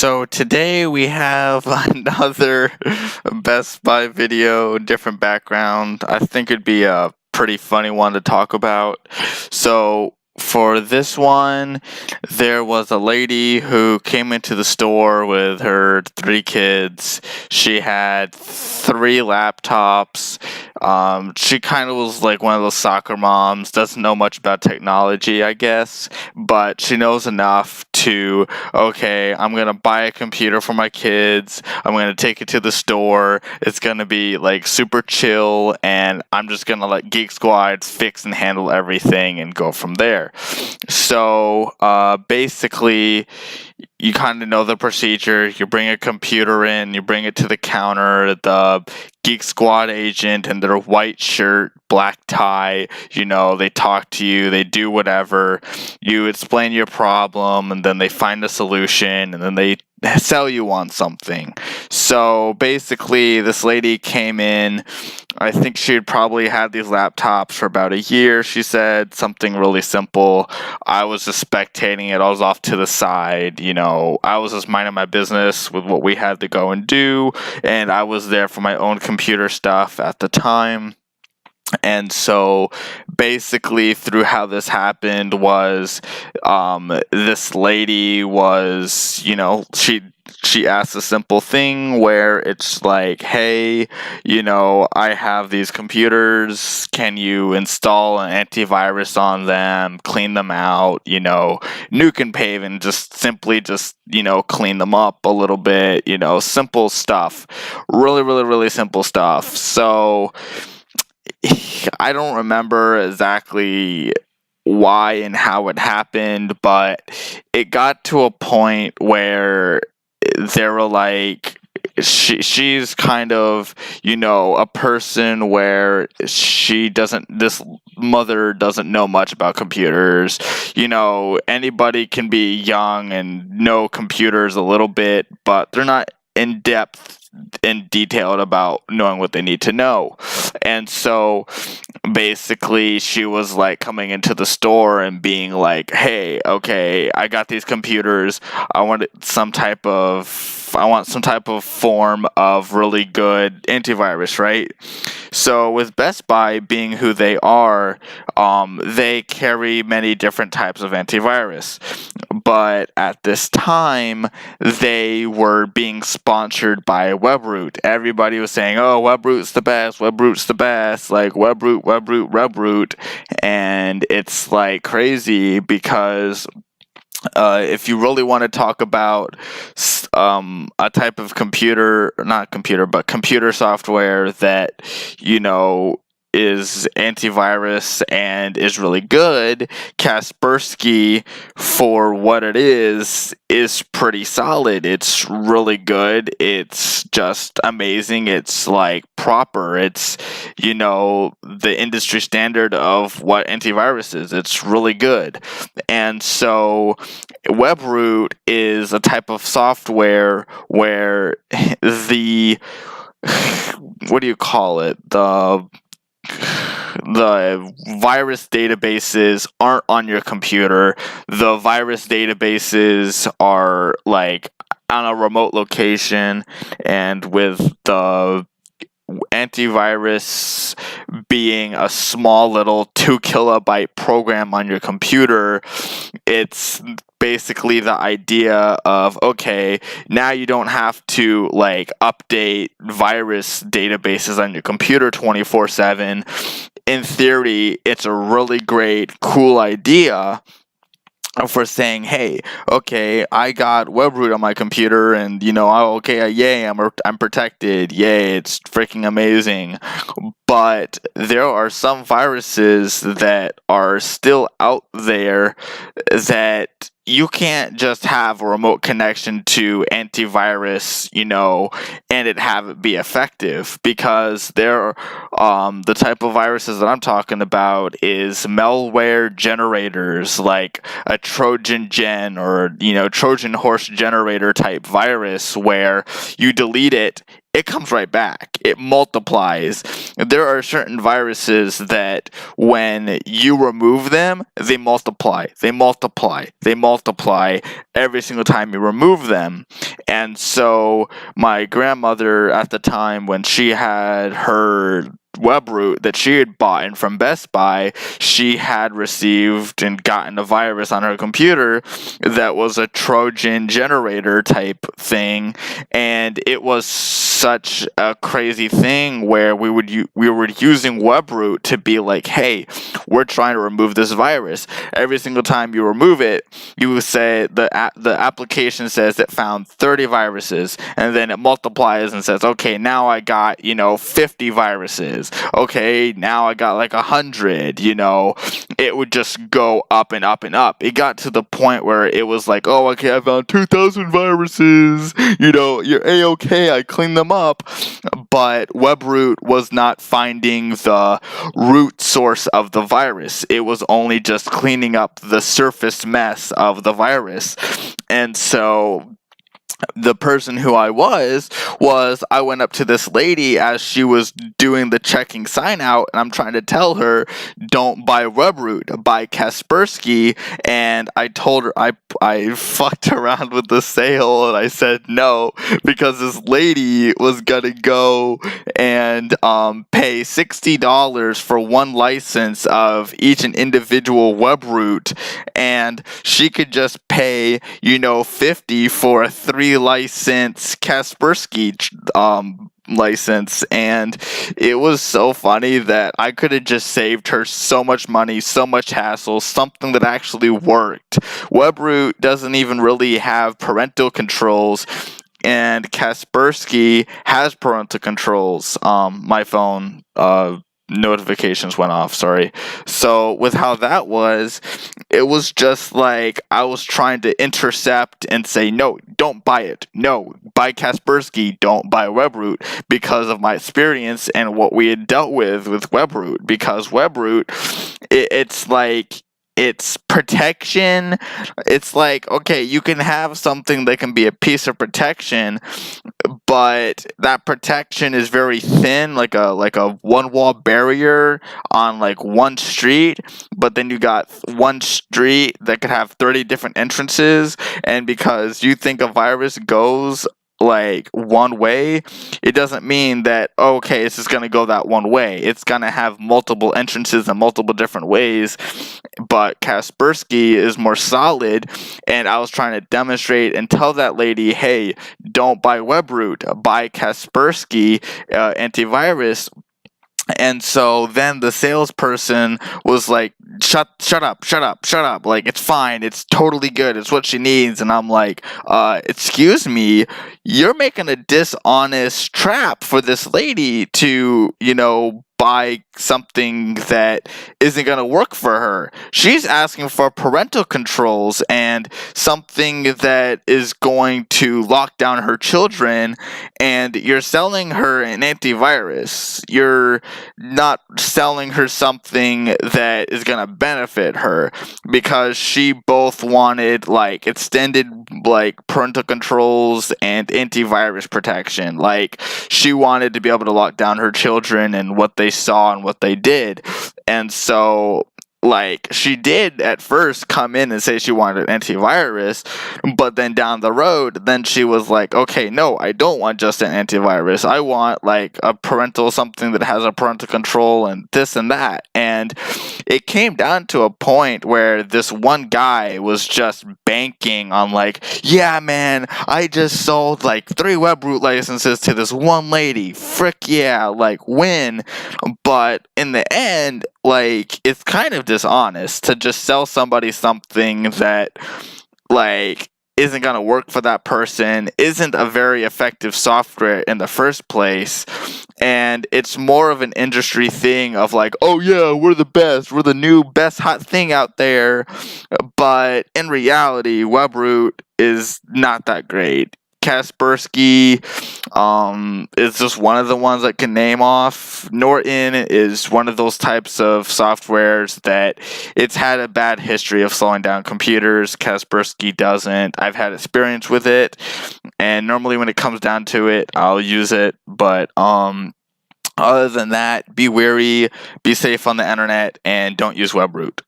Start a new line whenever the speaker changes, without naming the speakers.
So today we have another Best Buy video, different background. I think it'd be a pretty funny one to talk about. So for this one, there was a lady who came into the store with her 3 kids. She had 3 laptops. She kind of was like one of those soccer moms, doesn't know much about technology, I guess, but she knows enough to, okay, I'm gonna buy a computer for my kids, I'm gonna take it to the store, it's gonna be like super chill, and I'm just gonna let Geek Squad fix and handle everything and go from there. So basically, you kind of know the procedure. You bring a computer in, you bring it to the counter, the Geek Squad agent in their white shirt, black tie, they talk to you, they do whatever, you explain your problem, and then they find a solution, and then they sell you on something. So basically, this lady came in. I think she had probably had these laptops for about a year. She said something really simple. I was just spectating it. I was off to the side. I was just minding my business with what we had to go and do. And I was there for my own computer stuff at the time. And so basically through how this happened was this lady was, she asked a simple thing where it's like, hey, I have these computers. Can you install an antivirus on them, clean them out, nuke and pave, and just simply clean them up a little bit, simple stuff. Really, really, really simple stuff. So I don't remember exactly why and how it happened, but it got to a point where they were like, she's kind of, a person where this mother doesn't know much about computers. Anybody can be young and know computers a little bit, but they're not in depth and detailed about knowing what they need to know. And so basically she was like coming into the store and being like, hey, okay, I got these computers. I want some type of form of really good antivirus, right? So with Best Buy being who they are, they carry many different types of antivirus. But at this time, they were being sponsored by Webroot. Everybody was saying, oh, Webroot's the best, like Webroot. And it's like crazy because if you really want to talk about a type of computer software that, is antivirus and is really good, Kaspersky, for what it is pretty solid. It's really good. It's just amazing. It's like proper. It's, the industry standard of what antivirus is. It's really good. And so Webroot is a type of software where the virus databases aren't on your computer. The virus databases are like on a remote location, and with the antivirus being a small little 2 kilobyte program on your computer, it's basically the idea of, okay, now you don't have to update virus databases on your computer 24/7. In theory, it's a really great, cool idea for saying, hey, okay, I got Webroot on my computer, and yay, I'm protected, yay, it's freaking amazing. But there are some viruses that are still out there that you can't just have a remote connection to antivirus, and it have it be effective, because the type of viruses that I'm talking about is malware generators, like a Trojan Gen or Trojan horse generator type virus, where you delete it, it comes right back. It multiplies. There are certain viruses that when you remove them, they multiply. They multiply. They multiply every single time you remove them. And so my grandmother at the time, when she had her Webroot that she had bought in from Best Buy, she had received and gotten a virus on her computer that was a Trojan generator type thing, and it was such a crazy thing where we were using Webroot to be like, hey, we're trying to remove this virus. Every single time you remove it, you say the application says it found 30 viruses, and then it multiplies and says, okay, now I got 50 viruses. Okay, now I got like 100. It would just go up and up and up. It got to the point where it was like, oh, okay, I found 2,000 viruses. You're A-okay, I cleaned them up. But Webroot was not finding the root source of the virus. It was only just cleaning up the surface mess of the virus. And so the person who I I went up to this lady as she was doing the checking sign out, and I'm trying to tell her, don't buy Webroot, buy Kaspersky. And I told her, I fucked around with the sale, and I said no, because this lady was gonna go and pay $60 for one license of each and individual Webroot, and she could just pay $50 for a 3-license Kaspersky license. And it was so funny that I could have just saved her so much money, so much hassle, something that actually worked. Webroot doesn't even really have parental controls, and Kaspersky has parental controls. My phone notifications went off, sorry. So with how that was, it was just like I was trying to intercept and say, no, don't buy it. No, buy Kaspersky, don't buy Webroot, because of my experience and what we had dealt with Webroot. Because Webroot, it's like, it's protection. It's like, okay, you can have something that can be a piece of protection, but that protection is very thin, like a one wall barrier on like one street. But then you got one street that could have 30 different entrances, and because you think a virus goes like one way, it doesn't mean that, okay, it's just going to go that one way. It's going to have multiple entrances and multiple different ways. But Kaspersky is more solid, and I was trying to demonstrate and tell that lady, hey, don't buy Webroot, buy Kaspersky antivirus. And so then the salesperson was like, shut up. Like, it's fine. It's totally good. It's what she needs. And I'm like, excuse me, you're making a dishonest trap for this lady to, buy something that isn't going to work for her. She's asking for parental controls and something that is going to lock down her children, and you're selling her an antivirus. You're not selling her something that is going to benefit her, because she both wanted like extended like parental controls and antivirus protection. Like, she wanted to be able to lock down her children and what they saw and what they did. And so like, she did at first come in and say she wanted an antivirus, but then down the road, then she was like, okay, no, I don't want just an antivirus. I want like a parental, something that has a parental control and this and that. And it came down to a point where this one guy was just banking on like, yeah, man, I just sold like 3 Webroot licenses to this one lady. Frick yeah, like win. But in the end, like, it's kind of dishonest to just sell somebody something that like isn't going to work for that person, isn't a very effective software in the first place. And it's more of an industry thing of like, oh yeah, we're the best, we're the new best hot thing out there. But in reality, Webroot is not that great. Kaspersky is just one of the ones I can name off. Norton is one of those types of softwares that it's had a bad history of slowing down computers. Kaspersky doesn't. I've had experience with it, and normally when it comes down to it, I'll use it. But other than that, be wary, be safe on the internet, and don't use Webroot.